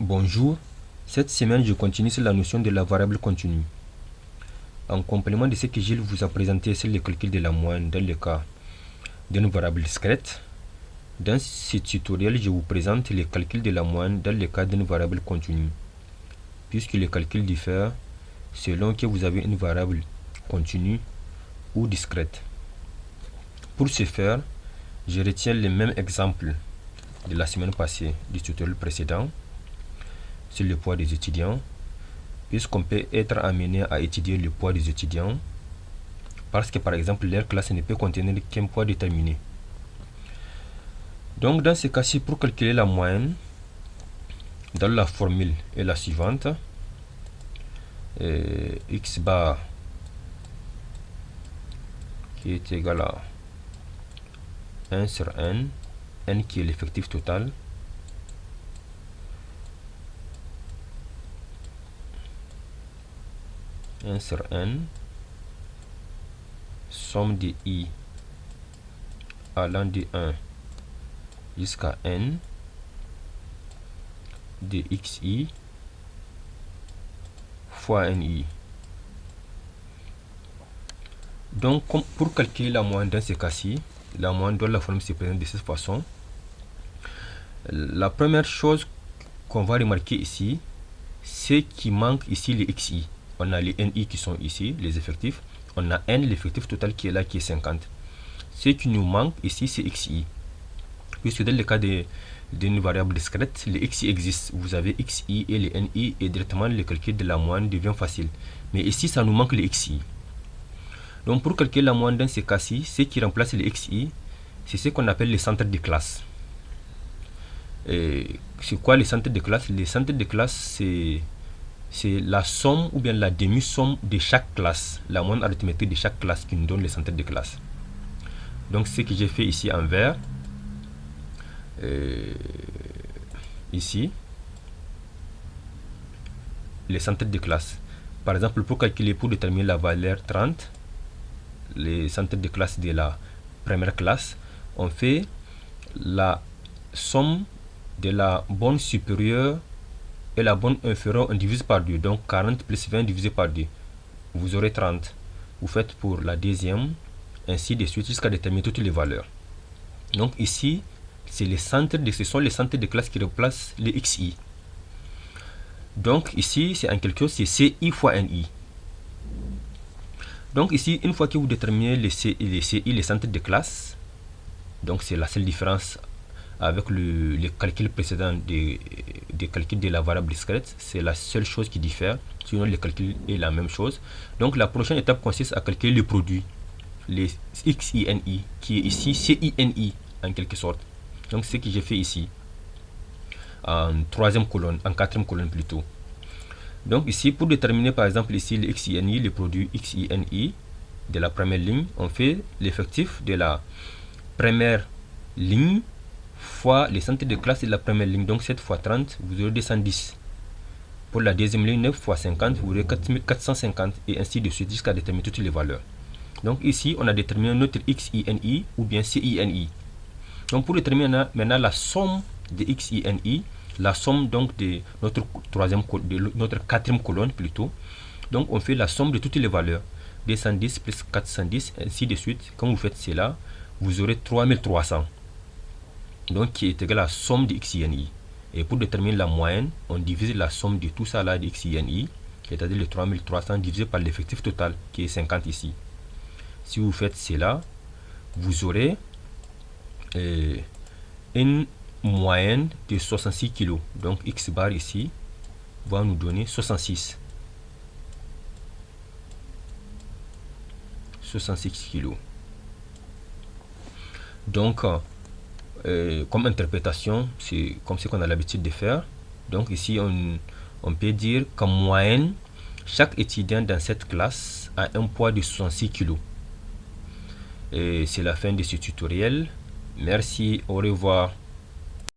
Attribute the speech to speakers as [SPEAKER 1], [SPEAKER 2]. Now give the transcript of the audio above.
[SPEAKER 1] Bonjour, cette semaine je continue sur la notion de la variable continue. En complément de ce que Gilles vous a présenté sur le calcul de la moyenne dans le cas d'une variable discrète, dans ce tutoriel je vous présente le calcul de la moyenne dans le cas d'une variable continue, puisque le calcul diffère selon que vous avez une variable continue ou discrète. Pour ce faire, je retiens le même exemple de la semaine passée du tutoriel précédent sur le poids des étudiants, puisqu'on peut être amené à étudier le poids des étudiants parce que par exemple leur classe ne peut contenir qu'un poids déterminé. Donc dans ce cas-ci, pour calculer la moyenne, dans la formule est la suivante: x bar qui est égal à 1 sur n qui est l'effectif total, sur n, somme de i allant de 1 jusqu'à n de xi fois ni. Donc pour calculer la moyenne dans ce cas-ci, la moyenne dans la formule se présente de cette façon. La première chose qu'on va remarquer ici, c'est qu'il manque ici les xi. On a les ni qui sont ici, les effectifs. On a n, l'effectif total qui est là, qui est 50. Ce qui nous manque ici, c'est xi. Puisque dans le cas d'une variable discrète, les xi existent. Vous avez xi et les ni, et directement le calcul de la moyenne devient facile. Mais ici, ça nous manque les xi. Donc pour calculer la moyenne dans ce cas-ci, ce qui remplace les xi, c'est ce qu'on appelle les centres de classe. C'est quoi les centres de classe? Les centres de classe, c'est la somme ou bien la demi-somme de chaque classe, la moyenne arithmétique de chaque classe qui nous donne les centres de classe. Donc ce que j'ai fait ici en vert, ici, les centres de classe. Par exemple, pour déterminer la valeur 30, les centres de classe de la première classe, on fait la somme de la bonne supérieure et la bonne inférieure, on divise par 2. Donc 40 plus 20 divisé par 2. Vous aurez 30. Vous faites pour la deuxième, ainsi de suite jusqu'à déterminer toutes les valeurs. Donc ici, ce sont les centres de classe qui remplacent les xi. Donc ici, c'est en quelque chose, c'est ci fois ni. Donc ici, une fois que vous déterminez les ci, les centres de classe, donc c'est la seule différence avec le calcul précédent des calculs de la variable discrète. C'est la seule chose qui diffère, sinon le calcul est la même chose. Donc la prochaine étape consiste à calculer le produit, les xini, qui est ici cini en quelque sorte. Donc ce que j'ai fait ici en troisième colonne, en quatrième colonne plutôt. Donc ici, pour déterminer par exemple ici le xini, le produit xini de la première ligne, on fait l'effectif de la première ligne fois les centres de classe de la première ligne. Donc 7 fois 30, vous aurez 210. Pour la deuxième ligne, 9 fois 50, vous aurez 4450, et ainsi de suite jusqu'à déterminer toutes les valeurs. Donc ici, on a déterminé notre xini ou bien cini. Donc pour déterminer maintenant la somme de xini, la somme donc de notre quatrième colonne plutôt, donc on fait la somme de toutes les valeurs, 210 plus 410, ainsi de suite. Quand vous faites cela, vous aurez 3300, donc qui est égal à la somme de xini. Et pour déterminer la moyenne, on divise la somme de tout ça là de xini, c'est-à-dire le 3300 divisé par l'effectif total qui est 50 ici. Si vous faites cela, vous aurez une moyenne de 66 kg. Donc x bar ici va nous donner 66 kg. Donc comme interprétation, c'est comme ce qu'on a l'habitude de faire. Donc ici on peut dire qu'en moyenne, chaque étudiant dans cette classe a un poids de 66 kg. Et c'est la fin de ce tutoriel. Merci, au revoir.